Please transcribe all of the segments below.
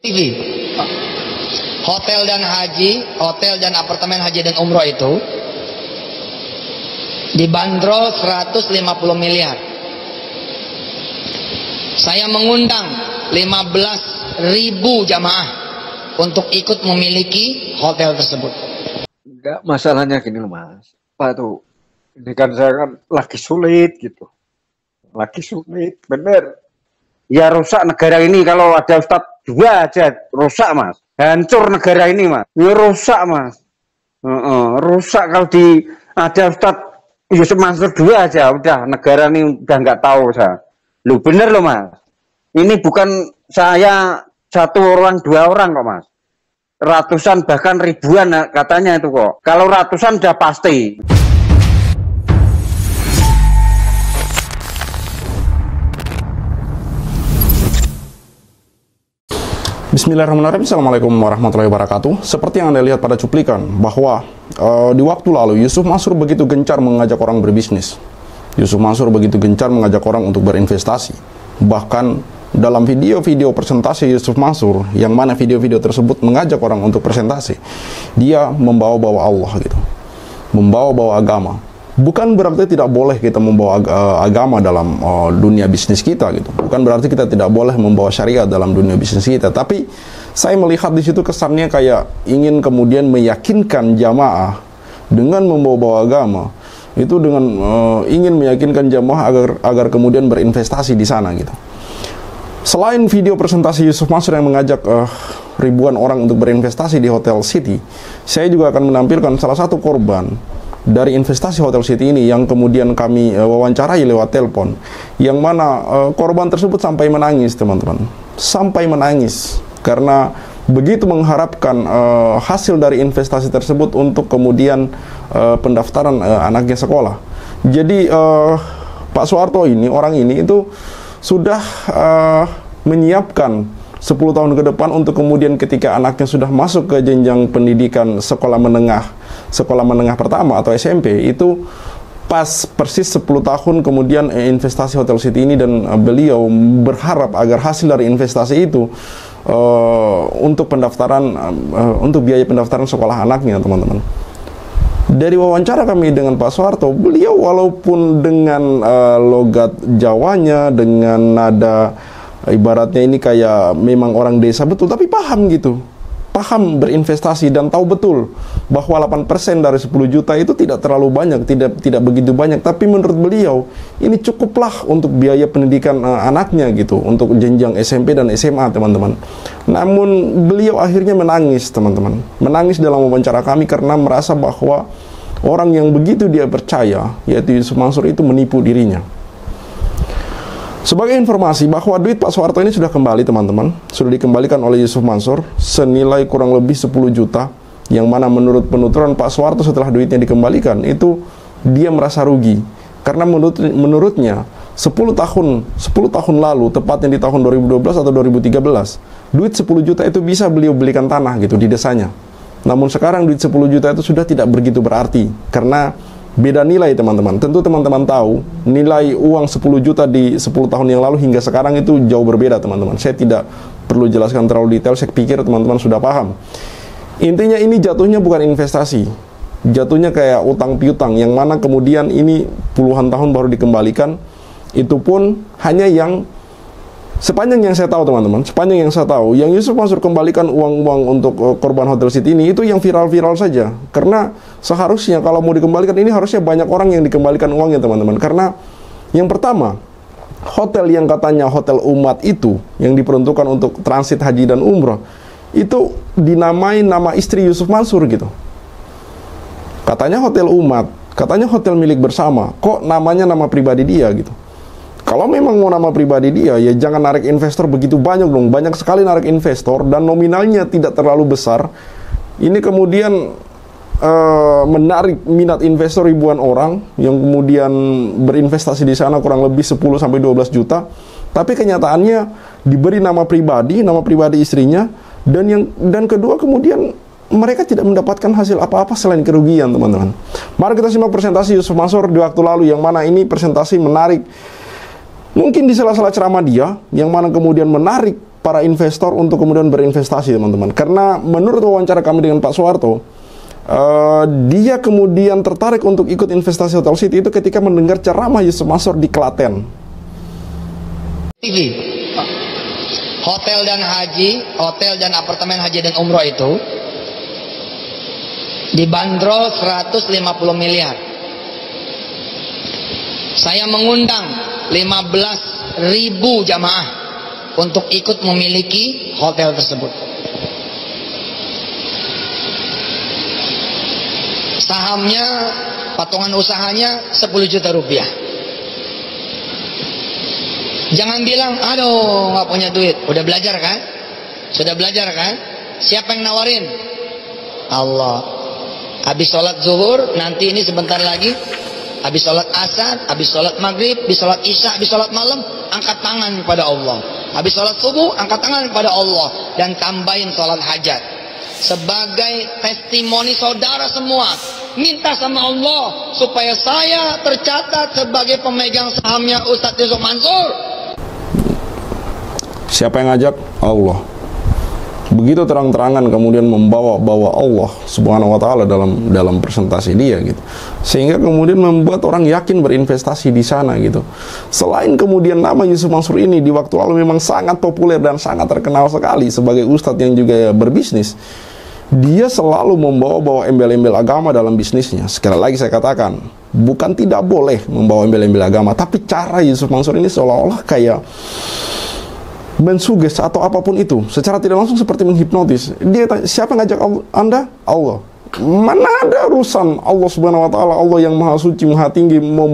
TV. Hotel dan apartemen haji dan umroh itu dibanderol 150 miliar. Saya mengundang 15.000 jamaah untuk ikut memiliki hotel tersebut. Enggak, masalahnya gini loh Mas. Pak tuh, ini kan saya kan lagi sulit gitu. Lagi sulit, bener. Ya rusak negara ini kalau ada Ustadz 2 aja, rusak Mas. Hancur negara ini Mas. Ya rusak Mas. Rusak kalau ada Ustadz Yusuf Mansur 2 aja, udah negara ini udah nggak tahu saya. Lu bener loh Mas. Ini bukan saya 1 orang 2 orang kok Mas. Ratusan bahkan ribuan katanya itu kok. Kalau ratusan udah pasti. Bismillahirrahmanirrahim. Assalamualaikum warahmatullahi wabarakatuh. Seperti yang Anda lihat pada cuplikan, bahwa di waktu lalu Yusuf Mansur begitu gencar mengajak orang berbisnis. Yusuf Mansur begitu gencar mengajak orang untuk berinvestasi. Bahkan dalam video-video presentasi Yusuf Mansur, yang mana video-video tersebut mengajak orang untuk presentasi, dia membawa-bawa Allah gitu, membawa-bawa agama. Bukan berarti tidak boleh kita membawa agama dalam dunia bisnis kita gitu. Bukan berarti kita tidak boleh membawa syariat dalam dunia bisnis kita. Tapi saya melihat di situ kesannya kayak ingin kemudian meyakinkan jamaah dengan membawa agama itu, dengan ingin meyakinkan jamaah agar kemudian berinvestasi di sana gitu. Selain video presentasi Yusuf Mansur yang mengajak ribuan orang untuk berinvestasi di Hotel City, saya juga akan menampilkan salah satu korban dari investasi Hotel City ini yang kemudian kami wawancarai lewat telepon, yang mana korban tersebut sampai menangis teman-teman, sampai menangis karena begitu mengharapkan hasil dari investasi tersebut untuk kemudian pendaftaran anaknya sekolah. Jadi Pak Soeharto ini, orang ini itu sudah menyiapkan 10 tahun ke depan untuk kemudian ketika anaknya sudah masuk ke jenjang pendidikan sekolah menengah pertama atau SMP, itu pas persis 10 tahun kemudian investasi Hotel City ini, dan beliau berharap agar hasil dari investasi itu untuk pendaftaran untuk biaya pendaftaran sekolah anaknya teman-teman. Dari wawancara kami dengan Pak Soeharto, beliau walaupun dengan logat Jawanya, dengan nada ibaratnya ini kayak memang orang desa betul, tapi paham gitu, paham berinvestasi dan tahu betul bahwa 8% dari 10 juta itu tidak terlalu banyak, tidak begitu banyak, tapi menurut beliau ini cukuplah untuk biaya pendidikan anaknya gitu, untuk jenjang SMP dan SMA teman-teman. Namun beliau akhirnya menangis teman-teman, menangis dalam wawancara kami karena merasa bahwa orang yang begitu dia percaya, yaitu Yusuf Mansur, itu menipu dirinya. Sebagai informasi bahwa duit Pak Soeharto ini sudah kembali teman-teman, sudah dikembalikan oleh Yusuf Mansur senilai kurang lebih 10 juta, yang mana menurut penuturan Pak Soeharto setelah duitnya dikembalikan itu dia merasa rugi karena menurutnya 10 tahun lalu, tepatnya di tahun 2012 atau 2013, duit 10 juta itu bisa beliau belikan tanah gitu di desanya. Namun sekarang duit 10 juta itu sudah tidak begitu berarti karena beda nilai teman-teman. Tentu teman-teman tahu nilai uang 10 juta di 10 tahun yang lalu hingga sekarang itu jauh berbeda teman-teman. Saya tidak perlu jelaskan terlalu detail, saya pikir teman-teman sudah paham. Intinya ini jatuhnya bukan investasi, jatuhnya kayak utang piutang, yang mana kemudian ini puluhan tahun baru dikembalikan. Itu pun hanya yang sepanjang yang saya tahu teman-teman, sepanjang yang saya tahu, yang Yusuf Mansur kembalikan uang-uang untuk korban Hotel City ini, itu yang viral-viral saja. Karena seharusnya kalau mau dikembalikan ini harusnya banyak orang yang dikembalikan uangnya teman-teman. Karena yang pertama, hotel yang katanya hotel umat itu, yang diperuntukkan untuk transit haji dan umroh, itu dinamai nama istri Yusuf Mansur gitu. Katanya hotel umat, katanya hotel milik bersama, kok namanya nama pribadi dia gitu. Kalau memang mau nama pribadi dia, ya jangan narik investor begitu banyak dong. Banyak sekali narik investor dan nominalnya tidak terlalu besar. Ini kemudian menarik minat investor ribuan orang yang kemudian berinvestasi di sana kurang lebih 10-12 juta. Tapi kenyataannya diberi nama pribadi istrinya, dan kedua kemudian mereka tidak mendapatkan hasil apa-apa selain kerugian teman-teman. Mari kita simak presentasi Yusuf Mansur di waktu lalu, yang mana ini presentasi menarik. Mungkin di sela-sela ceramah dia, yang mana kemudian menarik para investor untuk kemudian berinvestasi, teman-teman. Karena menurut wawancara kami dengan Pak Soeharto, dia kemudian tertarik untuk ikut investasi Hotel City itu ketika mendengar ceramah Yusuf Mansur di Klaten. TV, hotel dan apartemen haji dan umroh itu dibanderol 150 miliar. Saya mengundang 15.000 jamaah untuk ikut memiliki hotel tersebut. Sahamnya, patungan usahanya 10 juta rupiah. Jangan bilang, aduh nggak punya duit. Udah belajar kan? Sudah belajar kan? Siapa yang nawarin? Allah. Habis sholat zuhur, nanti ini sebentar lagi, habis sholat asar, habis sholat maghrib, habis sholat isya, habis sholat malam, angkat tangan kepada Allah. Habis sholat subuh, angkat tangan kepada Allah. Dan tambahin sholat hajat. Sebagai testimoni saudara semua, minta sama Allah supaya saya tercatat sebagai pemegang sahamnya Ustadz Yusuf Mansur. Siapa yang ngajak? Allah. Begitu terang-terangan kemudian membawa Allah Subhanahu wa taala dalam presentasi dia gitu. Sehingga kemudian membuat orang yakin berinvestasi di sana gitu. Selain kemudian nama Yusuf Mansur ini di waktu lalu memang sangat populer dan sangat terkenal sekali sebagai ustadz yang juga berbisnis. Dia selalu membawa embel-embel agama dalam bisnisnya. Sekali lagi saya katakan, bukan tidak boleh membawa embel-embel agama, tapi cara Yusuf Mansur ini seolah-olah kayak mensuges atau apapun itu, secara tidak langsung seperti menghipnotis. Dia tanya, siapa yang ngajak Anda? Allah. Mana ada urusan Allah Subhanahu wa taala, Allah yang maha suci, maha tinggi mau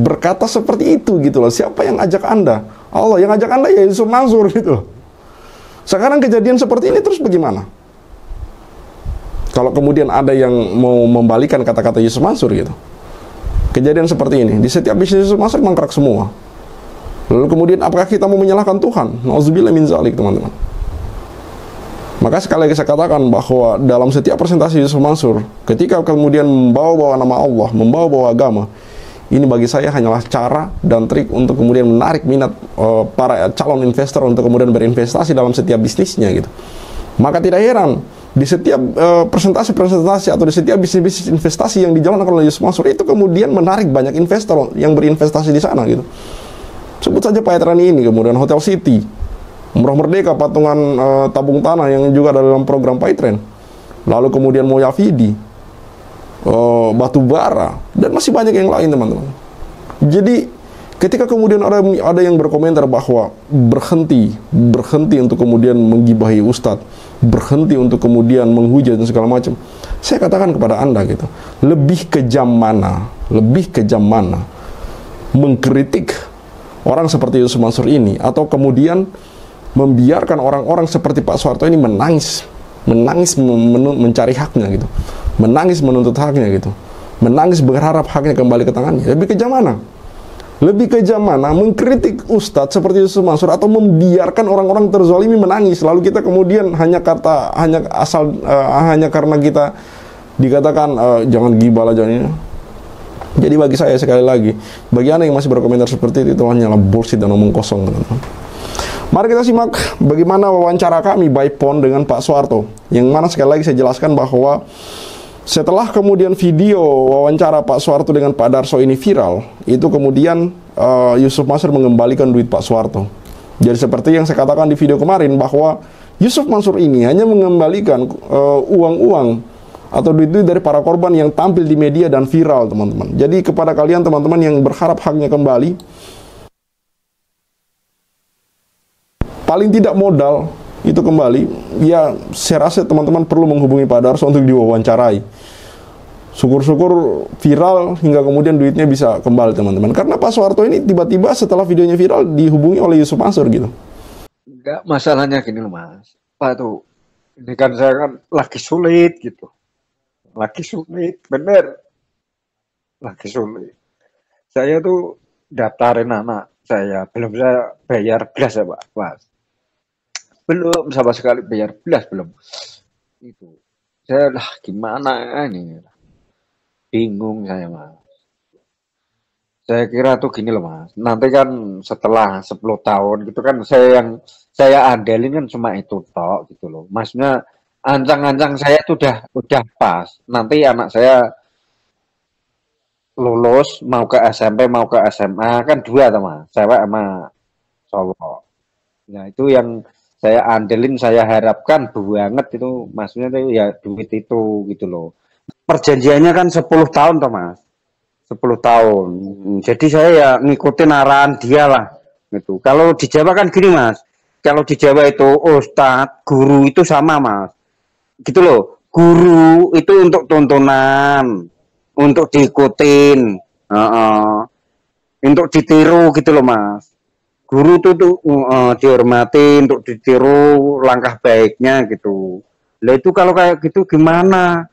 berkata seperti itu gitu loh. Siapa yang ngajak Anda? Allah. Yang ngajak Anda ya Yusuf Mansur gitu. Sekarang kejadian seperti ini terus bagaimana? Kalau kemudian ada yang mau membalikan kata-kata Yusuf Mansur gitu. Kejadian seperti ini, di setiap bisnis Yusuf Mansur mangkrak semua. Lalu kemudian apakah kita mau menyalahkan Tuhan? Nauzubillah min zalik, teman-teman. Maka sekali lagi saya katakan bahwa dalam setiap presentasi Yusuf Mansur, ketika kemudian membawa-bawa nama Allah, membawa-bawa agama, ini bagi saya hanyalah cara dan trik untuk kemudian menarik minat para calon investor untuk kemudian berinvestasi dalam setiap bisnisnya gitu. Maka tidak heran di setiap presentasi-presentasi atau di setiap bisnis-bisnis investasi yang dijalankan oleh Yusuf Mansur itu kemudian menarik banyak investor yang berinvestasi di sana gitu. Sebut saja Pak Etrani ini, kemudian Hotel City, Umroh Merdeka, patungan tabung tanah yang juga ada dalam program Pak Etren. Lalu kemudian Moyafidi, batu bara, dan masih banyak yang lain, teman-teman. Jadi ketika kemudian ada yang berkomentar bahwa berhenti untuk kemudian menggibahi ustadz, berhenti untuk kemudian menghujat dan segala macam, saya katakan kepada Anda gitu, lebih kejam mana mengkritik orang seperti Yusuf Mansur ini, atau kemudian membiarkan orang-orang seperti Pak Soeharto ini menangis mencari haknya gitu, menangis menuntut haknya gitu, menangis berharap haknya kembali ke tangannya. Lebih kejam mana? Lebih kejam mana mengkritik ustadz seperti Yusuf Mansur atau membiarkan orang-orang terzalimi menangis, lalu kita kemudian hanya karena kita dikatakan jangan gibah aja ini. Jadi bagi saya sekali lagi, bagi Anda yang masih berkomentar seperti itu hanyalah bullshit dan omong kosong, teman-teman. Mari kita simak bagaimana wawancara kami by phone dengan Pak Soeharto, yang mana sekali lagi saya jelaskan bahwa setelah kemudian video wawancara Pak Soeharto dengan Pak Darso ini viral, itu kemudian Yusuf Mansur mengembalikan duit Pak Soeharto. Jadi seperti yang saya katakan di video kemarin bahwa Yusuf Mansur ini hanya mengembalikan uang-uang atau duit-duit dari para korban yang tampil di media dan viral, teman-teman. Jadi kepada kalian teman-teman yang berharap haknya kembali, paling tidak modal itu kembali, ya saya rasa teman-teman perlu menghubungi Pak Darso untuk diwawancarai. Syukur-syukur viral hingga kemudian duitnya bisa kembali, teman-teman. Karena Pak Soeharto ini tiba-tiba setelah videonya viral dihubungi oleh Yusuf Mansur gitu. Enggak, masalahnya gini loh Mas. Pak tuh, ini kan saya kan lagi sulit gitu. Lagi sulit, bener. Lagi sulit. Saya tuh daftarin anak saya, belum saya bayar belas ya Pak, Mas. Belum sama sekali bayar belas, belum. Itu. Saya lah gimana ini? Bingung saya Mas. Saya kira tuh gini loh Mas. Nanti kan setelah 10 tahun gitu kan saya andelin kan cuma itu tok gitu loh. Maksudnya ancang-ancang saya tuh udah pas. Nanti anak saya lulus mau ke SMP mau ke SMA kan dua tuh Mas. Cewek sama cowok. Nah, itu yang saya andelin, saya harapkan banget itu maksudnya tuh ya duit itu gitu loh. Perjanjiannya kan 10 tahun toh Mas. 10 tahun. Jadi saya ya ngikutin arahan dia lah gitu. Kalau di Jawa kan gini Mas. Kalau di Jawa itu ustadz, guru itu sama Mas. Gitu loh. Guru itu untuk tuntunan, untuk diikutin, untuk ditiru gitu loh Mas. Guru tuh dihormati untuk ditiru langkah baiknya gitu. Lah itu kalau kayak gitu gimana?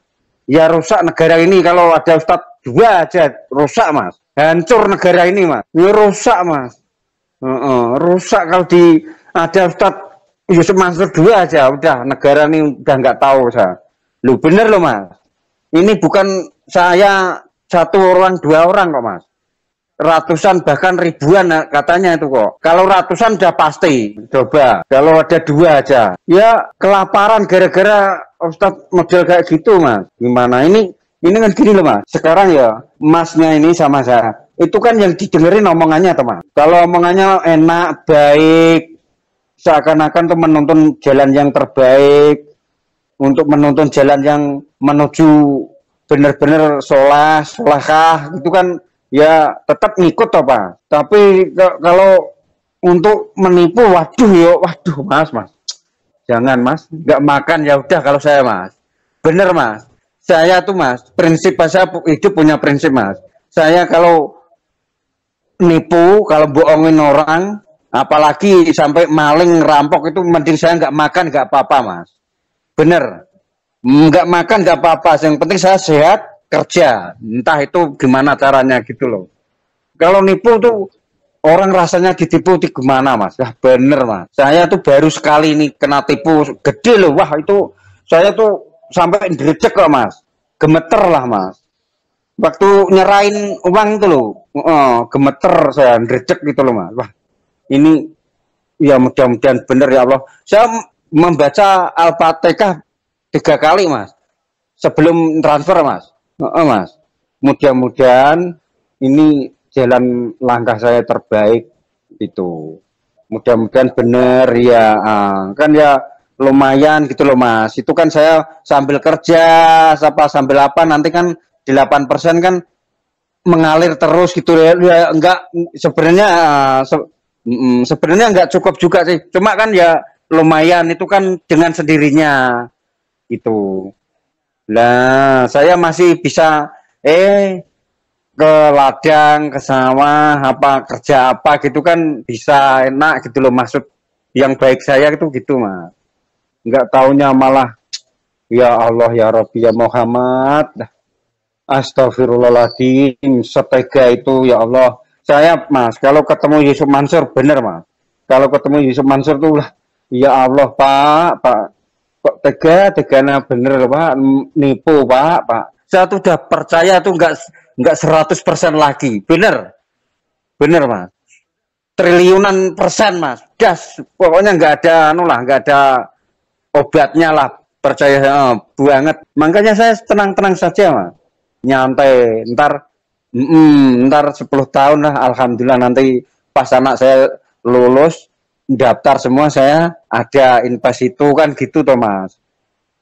Ya rusak negara ini kalau ada ustadz dua aja rusak Mas. Hancur negara ini Mas. Ya rusak Mas. Rusak kalau ada ustadz Yusuf Mansur dua aja udah negara ini udah nggak tahu saya. Lu bener loh Mas. Ini bukan saya satu orang dua orang kok Mas. Ratusan bahkan ribuan katanya itu kok. Kalau ratusan udah pasti. Coba kalau ada dua aja. Ya kelaparan gara-gara ustadz model kayak gitu Mas. Gimana ini kan gini loh Mas. Sekarang ya Masnya ini sama saya. Itu kan yang didengerin omongannya teman. Kalau omongannya enak, baik, seakan-akan tuh menuntun jalan yang terbaik, untuk menuntun jalan yang menuju benar-benar solahkah itu kan ya tetap ngikut toh Pak. Tapi kalau untuk menipu waduh Mas. Jangan Mas, nggak makan ya udah kalau saya Mas. Bener Mas. Saya tuh Mas, prinsip saya hidup punya prinsip Mas. Saya kalau nipu, kalau bohongin orang, apalagi sampai maling, rampok itu mending saya nggak makan nggak apa-apa Mas. Bener. Nggak makan nggak apa-apa, yang penting saya sehat, kerja. Entah itu gimana caranya gitu loh. Kalau nipu tuh orang rasanya ditipu itu gimana Mas? Ya bener Mas. Saya tuh baru sekali ini kena tipu gede loh. Wah itu saya tuh sampai ndrecek kok Mas. Gemeter lah Mas. Waktu nyerahin uang itu loh. Gemeter saya ndrecek gitu loh Mas. Wah ini ya mudah-mudahan bener ya Allah. Saya membaca Al-Fatihah 3 kali Mas. Sebelum transfer Mas. Mas. Mudah-mudahan ini jalan langkah saya terbaik itu. Mudah-mudahan bener ya. Kan ya lumayan gitu loh Mas. Itu kan saya sambil kerja, sambil apa nanti kan 8% kan mengalir terus gitu ya. Enggak sebenarnya sebenarnya enggak cukup juga sih. Cuma kan ya lumayan itu kan dengan sendirinya gitu. Lah, saya masih bisa ke ladang, ke sawah, apa kerja apa gitu kan bisa enak gitu loh, maksud yang baik saya itu gitu Mas. Enggak taunya malah ya Allah ya Rabbi ya Muhammad. Astagfirullahaladzim, setega itu ya Allah. Saya Mas, kalau ketemu Yusuf Mansur bener Mas. Kalau ketemu Yusuf Mansur tuh lah, ya Allah Pak kok teganya bener Pak, nipu Pak. Saya tuh udah percaya tuh enggak 100% lagi, bener Mas. Triliunan persen Mas, gas. Pokoknya enggak ada enggak ada obatnya lah, percaya banget. Makanya saya tenang-tenang saja Mas, nyantai. Ntar 10 tahun lah, alhamdulillah nanti pas anak saya lulus daftar semua saya ada invest itu kan gitu toh Mas.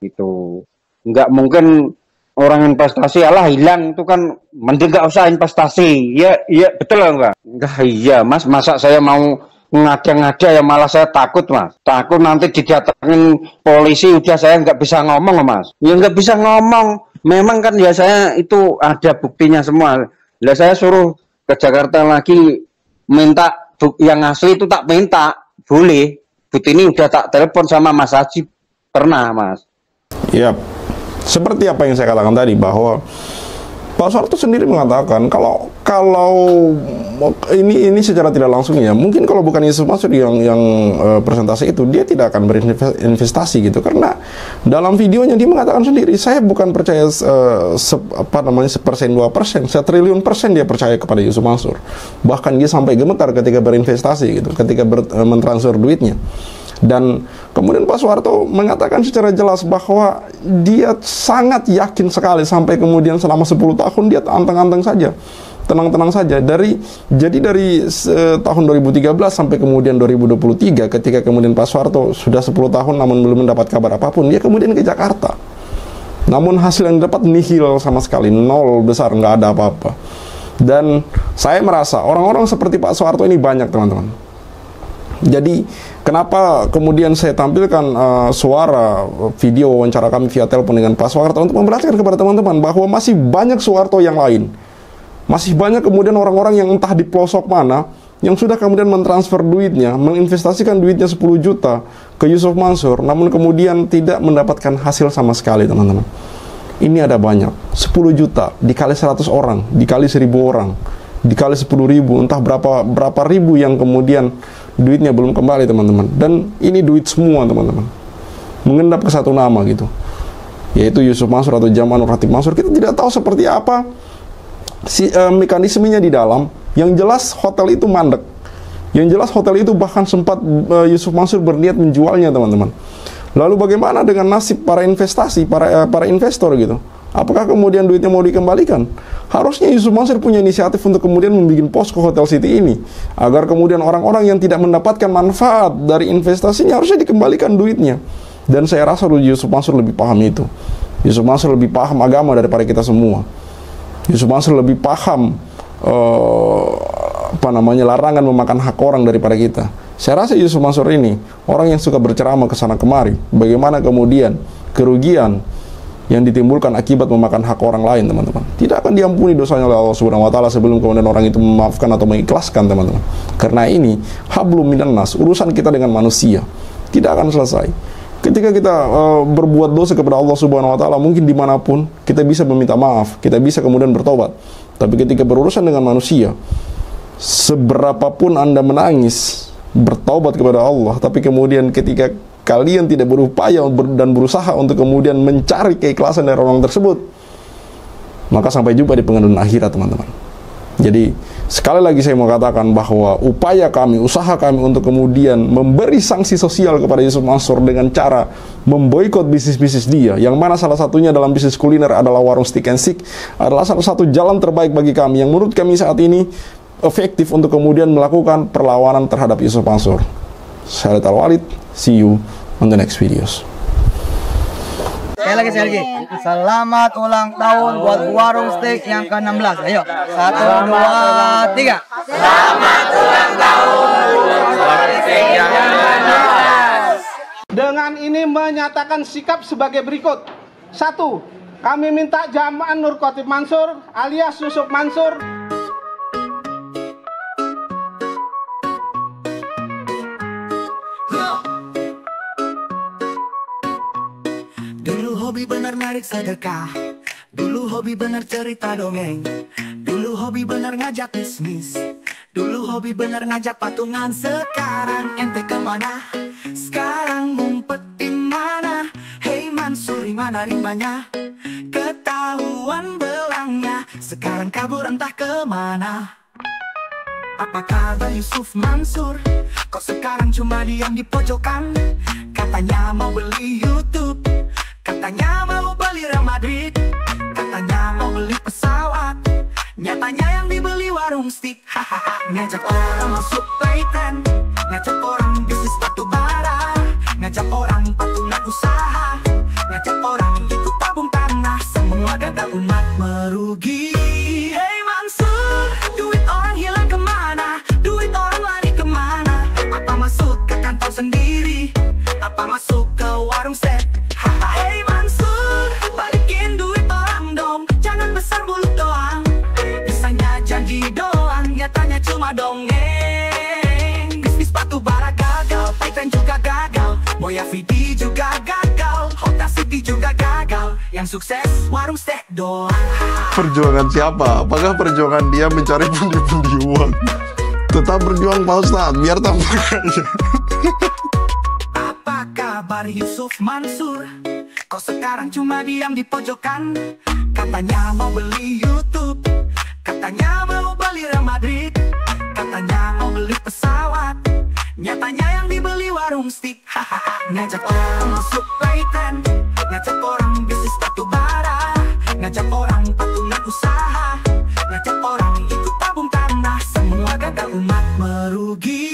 Itu nggak mungkin orang investasi alah hilang itu kan, mending nggak usah investasi. Iya betul enggak iya Mas, masa saya mau ngada-ngada ya malah saya takut Mas. Takut nanti didatengin polisi udah saya nggak bisa ngomong Mas. Ya nggak bisa ngomong. Memang kan ya saya itu ada buktinya semua. Lah saya suruh ke Jakarta lagi minta yang asli itu tak minta. Boleh, bukti ini udah tak telepon sama Mas Haji, pernah Mas. Ya, seperti apa yang saya katakan tadi, bahwa Pak Soeharto sendiri mengatakan kalau ini secara tidak langsung ya, mungkin kalau bukan Yusuf Mansur yang presentasi itu, dia tidak akan berinvestasi gitu, karena dalam videonya dia mengatakan sendiri, saya bukan percaya sepersen 2%, 1 triliun persen dia percaya kepada Yusuf Mansur. Bahkan dia sampai gemetar ketika berinvestasi gitu, ketika mentransfer duitnya. Dan kemudian Pak Soeharto mengatakan secara jelas bahwa dia sangat yakin sekali, sampai kemudian selama 10 tahun dia anteng-anteng saja, tenang-tenang saja. Jadi dari tahun 2013 sampai kemudian 2023, ketika kemudian Pak Soeharto sudah 10 tahun namun belum mendapat kabar apapun, dia kemudian ke Jakarta. Namun hasil yang dapat nihil sama sekali, nol besar, nggak ada apa-apa. Dan saya merasa orang-orang seperti Pak Soeharto ini banyak, teman-teman. Jadi kenapa kemudian saya tampilkan suara video wawancara kami via telepon dengan Pak Soeharto untuk memperlihatkan kepada teman-teman bahwa masih banyak Soeharto yang lain. Masih banyak kemudian orang-orang yang entah di pelosok mana yang sudah kemudian mentransfer duitnya, menginvestasikan duitnya 10 juta ke Yusuf Mansur, namun kemudian tidak mendapatkan hasil sama sekali, teman-teman. Ini ada banyak, 10 juta dikali 100 orang, dikali 1000 orang, dikali 10.000, entah berapa ribu yang kemudian duitnya belum kembali, teman-teman. Dan ini duit semua, teman-teman, mengendap ke satu nama gitu, yaitu Yusuf Mansur atau Jamal Nur Khatib Mansur. Kita tidak tahu seperti apa mekanismenya di dalam. Yang jelas hotel itu mandek. Yang jelas hotel itu bahkan sempat Yusuf Mansur berniat menjualnya, teman-teman. Lalu bagaimana dengan nasib para investasi, para investor gitu? Apakah kemudian duitnya mau dikembalikan? Harusnya Yusuf Mansur punya inisiatif untuk kemudian membuat posko Hotel City ini, agar kemudian orang-orang yang tidak mendapatkan manfaat dari investasinya harusnya dikembalikan duitnya. Dan saya rasa Yusuf Mansur lebih paham itu. Yusuf Mansur lebih paham agama daripada kita semua. Yusuf Mansur lebih paham larangan memakan hak orang daripada kita. Saya rasa Yusuf Mansur ini orang yang suka berceramah ke sana kemari, bagaimana kemudian kerugian yang ditimbulkan akibat memakan hak orang lain, teman-teman, tidak akan diampuni dosanya oleh Allah Subhanahu wa taala sebelum kemudian orang itu memaafkan atau mengikhlaskan, teman-teman. Karena ini hablum minan nas, urusan kita dengan manusia tidak akan selesai. Ketika kita berbuat dosa kepada Allah Subhanahu wa taala, mungkin dimanapun kita bisa meminta maaf, kita bisa kemudian bertobat. Tapi ketika berurusan dengan manusia, seberapapun Anda menangis bertobat kepada Allah, tapi kemudian ketika kalian tidak berupaya dan berusaha untuk kemudian mencari keikhlasan dari orang tersebut, maka sampai jumpa di pengadilan akhirat, teman-teman. Jadi sekali lagi saya mau katakan bahwa upaya kami, usaha kami untuk kemudian memberi sanksi sosial kepada Yusuf Mansur dengan cara memboikot bisnis-bisnis dia, yang mana salah satunya dalam bisnis kuliner adalah warung Stick and Seek, adalah salah satu jalan terbaik bagi kami yang menurut kami saat ini efektif untuk kemudian melakukan perlawanan terhadap Yusuf Mansur. Saya Khalid Al-Walid, see you on the next videos. Sekali lagi. Selamat ulang tahun buat warung steak yang ke-16. Ayo, 1, 2, 3. Selamat ulang tahun warung steak yang ke-16. Dengan ini menyatakan sikap sebagai berikut. 1. Kami minta Jamal Nur Khatib Mansur alias Yusuf Mansur hobi bener narik sedekah, dulu hobi bener cerita dongeng, dulu hobi bener ngajak bisnis, dulu hobi bener ngajak patungan. Sekarang ente kemana? Sekarang ngumpet di mana? Hei Mansur, mana rimbanya? Ketahuan belangnya, sekarang kabur entah kemana. Apa kabar Yusuf Mansur? Kok sekarang cuma diam di pojokan? Katanya mau beli YouTube, katanya mau beli Real Madrid, katanya mau beli pesawat, nyatanya yang dibeli warung stick. Hahaha, ngajak orang masuk playten, ngajak orang bisnis batu bara, ngajak orang patungan usaha, ngajak orang ikut tabung tanah, semua gagal umat merugi. Hey Mansur, duit orang hilang kemana? Duit orang lari kemana? Apa masuk ke kantor sendiri? Apa masuk ke warung steak? Hey Mansur, balikin duit orang dong, jangan besar mulut doang. Bisanya janji doang, nyatanya cuma dongeng. Bisnis batu bara gagal, Titan juga gagal, Boya video Vidi juga gagal, Hota City juga gagal. Yang sukses warung steak doang. Perjuangan siapa? Apakah perjuangan dia mencari pundi-pundi uang? Tetap berjuang Pak Ustadz, biar tampak aja. Apa kabar Yusuf Mansur? Kok sekarang cuma diam di pojokan? Katanya mau beli YouTube, katanya mau beli Real Madrid, katanya mau beli pesawat, nyatanya yang dibeli warung steak. Ngajak orang masuk Python, ngajak orang bisnis batu bara, ngajak orang patungan usaha, ngajak orang ikut tabung tanah. Semua gagal, umat merugi.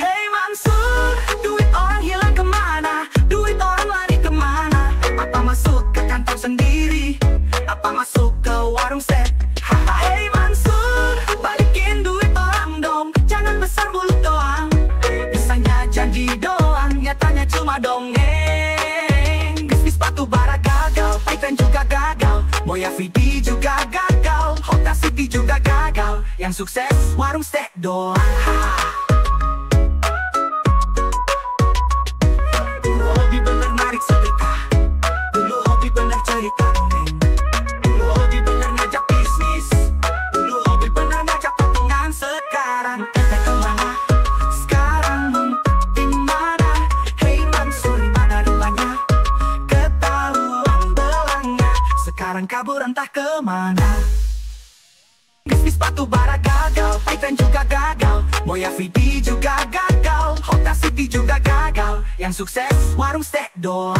Hey Mansur, duit orang hilang kemana? Duit orang lari kemana? Apa masuk ke kantong sendiri? Apa masuk ke warung steak? Hey Mansur, balikin duit orang dong. Jangan besar mulut doang, bisanya janji doang, nyatanya cuma dongeng. Bisnis batu bara gagal, Python juga gagal, Moya Vidi juga gagal, Hota City juga gagal. Yang sukses warung steak doang. Dulu hobi bener narik sedekah, dulu hobi bener cerita dongeng, dulu hobi bener ngajak bisnis, dulu hobi bener ngajak patungan. Sekarang kita kemana? Sekarang ngumpet di mana? Hey Mansur, mana rupanya? Ketahuan belangnya, sekarang kabur entah kemana. Bisnis batu bara gagal, Python juga gagal, Moya Vidi juga gagal, Hota City juga gagal. Yang sukses warung steak doang.